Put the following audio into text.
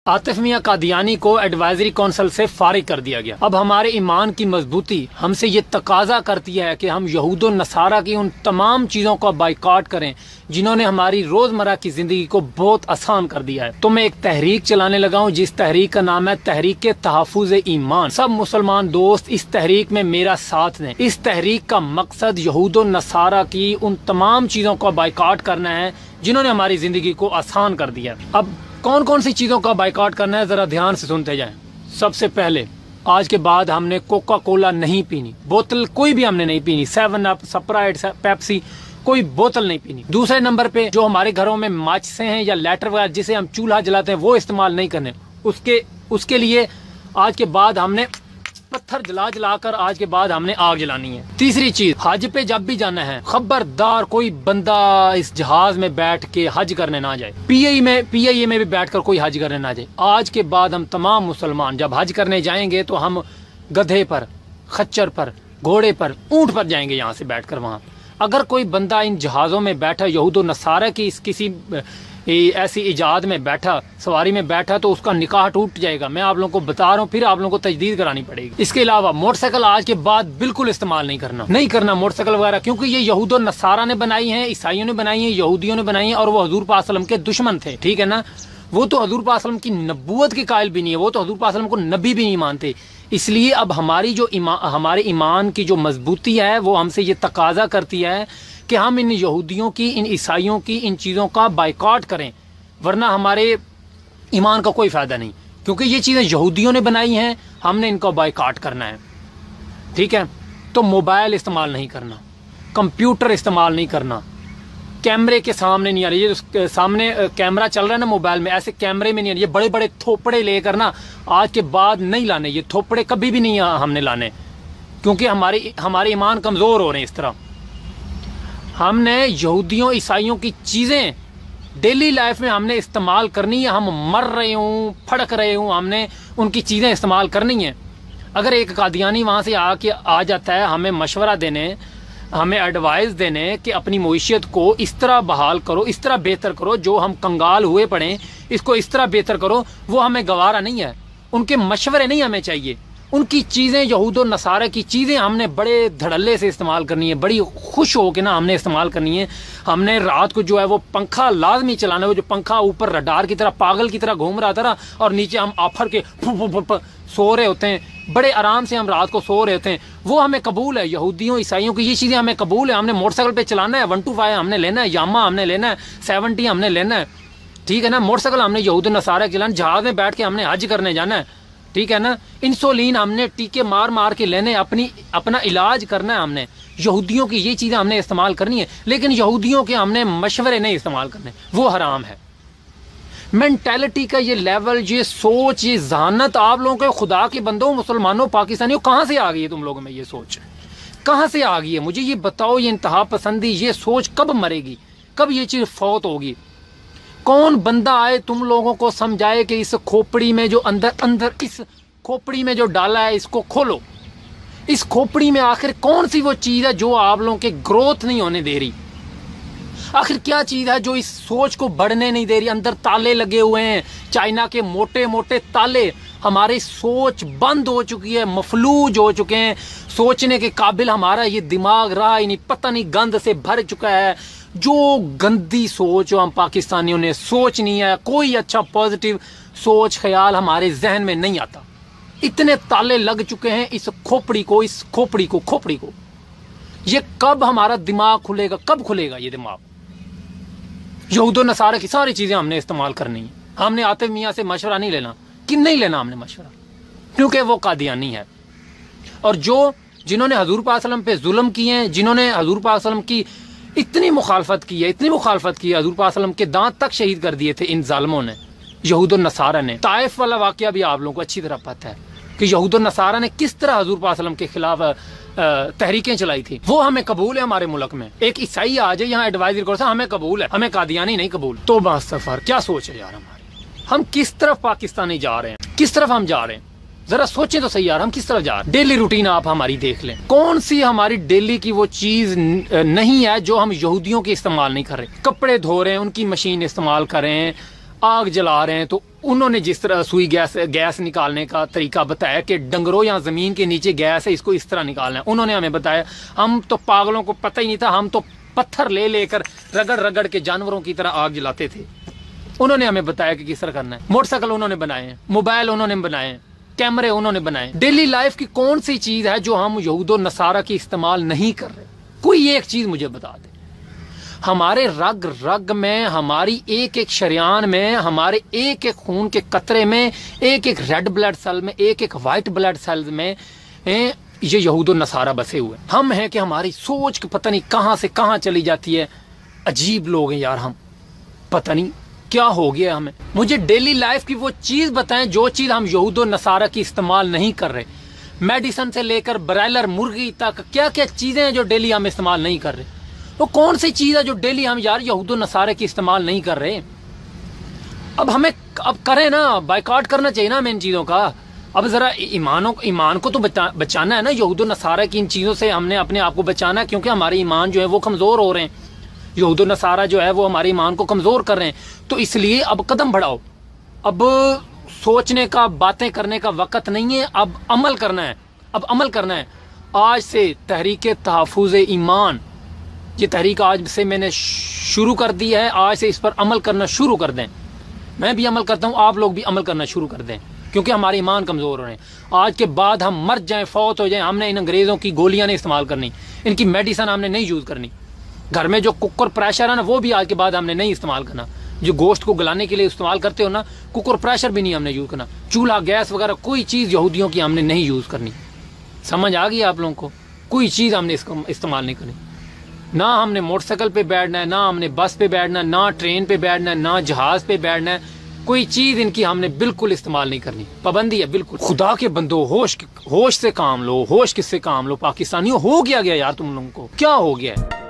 आतिफ मियां कादियानी को advisory council से फारिग कर दिया गया। अब हमारे ईमान की मजबूती हमसे ये तकाजा करती है कि हम यहूद और नसारा की उन तमाम चीज़ों का बाइकाट करें जिन्होंने हमारी रोज़मर्रा की ज़िंदगी को बहुत आसान कर दिया है। तो मैं एक तहरीक चलाने लगा हूँ जिस तहरीक का नाम है तहरीक तहफ़्फ़ुज़ ईमान। सब मुसलमान दोस्त इस तहरीक में मेरा साथ दें। इस तहरीक का मकसद यहूद और नसारा की उन तमाम चीज़ों का बाइकाट करना है जिन्होंने हमारी ज़िंदगी को आसान कर दिया। अब कौन कौन सी चीज़ों का बाइकाट करना है, ज़रा ध्यान से सुनते जाएं। सबसे पहले, आज के बाद हमने कोका कोला नहीं पीनी, बोतल कोई भी हमने नहीं पीनी, 7 अप, स्प्राइट, पेप्सी, कोई बोतल नहीं पीनी। दूसरे नंबर पे जो हमारे घरों में माचिसें हैं या लाइटर वगैरह जिसे हम चूल्हा जलाते हैं वो इस्तेमाल नहीं करने। उसके लिए आज के बाद हमने पत्थर जला जला कर आज के बाद हमने आग जलानी है। तीसरी चीज, हज पे जब भी जाना है खबरदार कोई बंदा इस जहाज में बैठ के हज करने ना जाए। पीआईए में भी बैठकर कोई हज करने ना जाए। आज के बाद हम तमाम मुसलमान जब हज करने जाएंगे तो हम गधे पर, खच्चर पर, घोड़े पर, ऊंट पर जाएंगे यहाँ से बैठकर वहां। अगर कोई बंदा इन जहाजों में बैठा, यहूद और नसारा की किसी ऐसी इजाद में बैठा, सवारी में बैठा, तो उसका निकाह टूट जाएगा। मैं आप लोगों को बता रहा हूँ, फिर आप लोगों को तजदीद करानी पड़ेगी। इसके अलावा मोटरसाइकिल आज के बाद बिल्कुल इस्तेमाल नहीं करना मोटरसाइकिल वगैरह, क्योंकि ये यहूद और नसारा ने बनाई है, ईसाइयों ने बनाई है, यहूदियों ने बनाई है, और वो हजूर पाक सल्लल्लाहु अलैहि वसल्लम के दुश्मन थे। ठीक है ना, वो तो हजूर पाक सल्लल्लाहु अलैहि वसल्लम की नबूवत के कायल भी नहीं है, वो तो हजूर पाक सल्लल्लाहु अलैहि वसल्लम को नबी भी नहीं मानते। इसलिए अब हमारी जो हमारे ईमान की जो मजबूती है वो हमसे ये तकाजा करती है कि हम इन यहूदियों की, इन ईसाइयों की इन चीज़ों का बाइकाट करें, वरना हमारे ईमान का कोई फ़ायदा नहीं, क्योंकि ये चीज़ें यहूदियों ने बनाई हैं, हमने इनका बाइकाट करना है। ठीक है, तो मोबाइल इस्तेमाल नहीं करना, कंप्यूटर इस्तेमाल नहीं करना, कैमरे के सामने नहीं आ रही। ये सामने कैमरा चल रहा है ना मोबाइल में, ऐसे कैमरे में नहीं आ रही। ये बड़े बड़े थोपड़े लेकर ना आज के बाद नहीं लाने, ये थोपड़े कभी भी नहीं हमने लाने, क्योंकि हमारे ईमान कमज़ोर हो रहे हैं। इस तरह हमने यहूदियों ईसाइयों की चीज़ें डेली लाइफ में हमने इस्तेमाल करनी है। हम मर रहे हूँ, फड़क रहे हूँ, हमने उनकी चीज़ें इस्तेमाल करनी है। अगर एक कादियानी वहाँ से आ जाता है हमें मशवरा देने, हमें एडवाइस देने कि अपनी मईशत को इस तरह बहाल करो, इस तरह बेहतर करो, जो हम कंगाल हुए पड़े इसको इस तरह बेहतर करो, वो हमें गवारा नहीं है। उनके मशवरे नहीं हमें चाहिए। उनकी चीज़ें, यहूद और नसारा की चीज़ें हमने बड़े धड़ल्ले से इस्तेमाल करनी है, बड़ी खुश हो के ना हमने इस्तेमाल करनी है। हमने रात को जो है वो पंखा लाजमी चलाना है, वो जो पंखा ऊपर रडार की तरह पागल की तरह घूम रहा था और नीचे हम आफर के सो रहे होते हैं, बड़े आराम से हम रात को सो रहे होते हैं, वो हमें कबूल है। यहूदियों ईसाइयों की ये चीज़ें हमें कबूल है। हमने मोटरसाइकिल पे चलाना है, 125 हमने लेना है, यामा हमने लेना है, 70 हमने लेना है। ठीक है ना, मोटरसाइकिल हमने यहूद और नसारा चलाना, जहाज में बैठ के हमने हज करने जाना है। ठीक है ना, इंसुलिन हमने टीके मार मार के लेने, अपना इलाज करना है। हमने यहूदियों की ये चीज़ें हमने इस्तेमाल करनी है, लेकिन यहूदियों के हमने मशवरे नहीं इस्तेमाल करने, वो हराम है। मेंटालिटी का ये लेवल, ये सोच, ये जहानत आप लोगों के, खुदा के बंदों, मुसलमानों, पाकिस्तानियों, कहाँ से आ गई है तुम लोगों में? ये सोच कहाँ से आ गई है? मुझे ये बताओ। ये इंतहा पसंदी, ये सोच कब मरेगी? कब ये चीज़ फौत होगी? कौन बंदा आए तुम लोगों को समझाए कि इस खोपड़ी में जो अंदर इस खोपड़ी में जो डाला है इसको खोलो। इस खोपड़ी में आखिर कौन सी वो चीज़ है जो आप लोगों के ग्रोथ नहीं होने दे रही? आखिर क्या चीज़ है जो इस सोच को बढ़ने नहीं दे रही? अंदर ताले लगे हुए हैं, चाइना के मोटे मोटे ताले। हमारी सोच बंद हो चुकी है, मफलूज हो चुके हैं, सोचने के काबिल हमारा ये दिमाग रहा ही नहीं, पता नहीं गंद से भर चुका है। जो गंदी सोच हम पाकिस्तानियों ने सोचनी है, कोई अच्छा पॉजिटिव सोच ख्याल हमारे जहन में नहीं आता। इतने ताले लग चुके हैं इस खोपड़ी को। ये कब हमारा दिमाग खुलेगा? कब खुलेगा ये दिमाग? यहूद और नसारा की सारी चीजें हमने इस्तेमाल करनी है। हमने आतिफ मियां से मशवरा नहीं लेना, कि नहीं लेना हमने मशवरा, क्योंकि वो कादियानी है। और जिन्होंने हजूर पाक सल्लल्लाहु अलैहि वसल्लम पे जुल्म किए हैं, जिन्होंने हजूर पाक सल्लल्लाहु अलैहि वसल्लम की इतनी मुखालफत की है, हजूर पाक सल्लल्लाहु अलैहि वसल्लम के दांत तक शहीद कर दिए थे इन जालिमों ने, यहूद और नसारा ने। ताइफ वाला वाकया भी आप लोगों को अच्छी तरह पता है कि यहूद और नसारा ने किस तरह हजूर पाक सल्लल्लाहु अलैहि वसल्लम के खिलाफ तहरीकें चलाई थी। वो हमें कबूल है। हमारे मुल्क में एक ईसाई आ जाए यहाँ एडवाइजरी कोर्स, हमें कबूल है, हमें कादियानी नहीं कबूल। तो बास्तफर क्या सोच है यार हमारी? हम किस तरफ पाकिस्तानी जा रहे हैं? किस तरफ हम जा रहे हैं? जरा सोचें तो सही यार, हम किस तरफ जा रहे हैं? डेली रूटीन आप हमारी देख लें, कौन सी हमारी डेली की वो चीज नहीं है जो हम यहूदियों की इस्तेमाल नहीं कर रहे? कपड़े धो रहे हैं, उनकी मशीन इस्तेमाल कर रहे हैं, आग जला रहे हैं तो उन्होंने जिस तरह सुई गैस निकालने का तरीका बताया कि डंगरों या जमीन के नीचे गैस है, इसको इस तरह निकालना है, उन्होंने हमें बताया। हम तो पागलों को पता ही नहीं था, हम तो पत्थर ले लेकर रगड़ रगड़ के जानवरों की तरह आग जलाते थे। उन्होंने हमें बताया कि किस तरह करना है। मोटरसाइकिल उन्होंने बनाए हैं, मोबाइल उन्होंने बनाए हैं, कैमरे उन्होंने बनाए। डेली लाइफ की कौन सी चीज है जो हम यहूद और नसारा की इस्तेमाल नहीं कर रहे? कोई एक चीज मुझे बता दे। हमारे रग रग में, हमारी एक एक शरियान में, हमारे एक एक खून के कतरे में, एक एक रेड ब्लड सेल में, एक एक वाइट ब्लड सेल में ये यहूद और नसारा बसे हुए। हम हैं कि हमारी सोच की पता नहीं कहां से कहां चली जाती है। अजीब लोग हैं यार हम, पता नहीं क्या हो गया हमें। मुझे डेली लाइफ की वो चीज बताएं जो चीज हम यहूद और नसारा की इस्तेमाल नहीं कर रहे। मेडिसिन से लेकर ब्रायलर मुर्गी तक क्या क्या चीजें हैं जो डेली हम इस्तेमाल नहीं कर रहे। वो कौन सी चीज है जो डेली हम यार यहूद और नसारे की इस्तेमाल नहीं कर रहे। अब हमें अब करें ना, बाइकआउट करना चाहिए ना हमें इन चीजों का। अब जरा ईमान को तो बचाना है ना, यहूद और नसारा की इन चीजों से हमने अपने आप को बचाना है, क्योंकि हमारे ईमान जो है वो कमजोर हो रहे हैं। यहूद और नसारा जो है वो हमारे ईमान को कमजोर कर रहे हैं। तो इसलिए अब कदम बढ़ाओ। अब सोचने का, बातें करने का वक्त नहीं है, अब अमल करना है। अब अमल करना है। आज से तहरीक तहफ़्फ़ुज़ ईमान, ये तहरीक आज से मैंने शुरू कर दी है। आज से इस पर अमल करना शुरू कर दें। मैं भी अमल करता हूँ, आप लोग भी अमल करना शुरू कर दें, क्योंकि हमारे ईमान कमज़ोर हो रहे हैं। आज के बाद हम मर जाएं, फौत हो जाएं, हमने इन अंग्रेज़ों की गोलियां नहीं इस्तेमाल करनी, इनकी मेडिसिन हमने नहीं यूज़ करनी। घर में जो कुकर प्रेशर है ना, वो भी आज के बाद हमने नहीं इस्तेमाल करना। जो गोश्त को गलाने के लिए इस्तेमाल करते हो ना, कुकर प्रेशर भी नहीं हमने यूज़ करना। चूल्हा गैस वगैरह कोई चीज़ यहूदियों की हमने नहीं यूज़ करनी। समझ आ गई आप लोगों को? कोई चीज़ हमने इसको इस्तेमाल नहीं करनी। ना हमने मोटरसाइकिल पे बैठना है, ना हमने बस पे बैठना है, ना ट्रेन पे बैठना है, ना जहाज पे बैठना है। कोई चीज इनकी हमने बिल्कुल इस्तेमाल नहीं करनी। पाबंदी है बिल्कुल। खुदा के बंदो, होश से काम लो। होश किससे काम लो? पाकिस्तानियों, हो गया यार तुम लोगों को क्या हो गया है?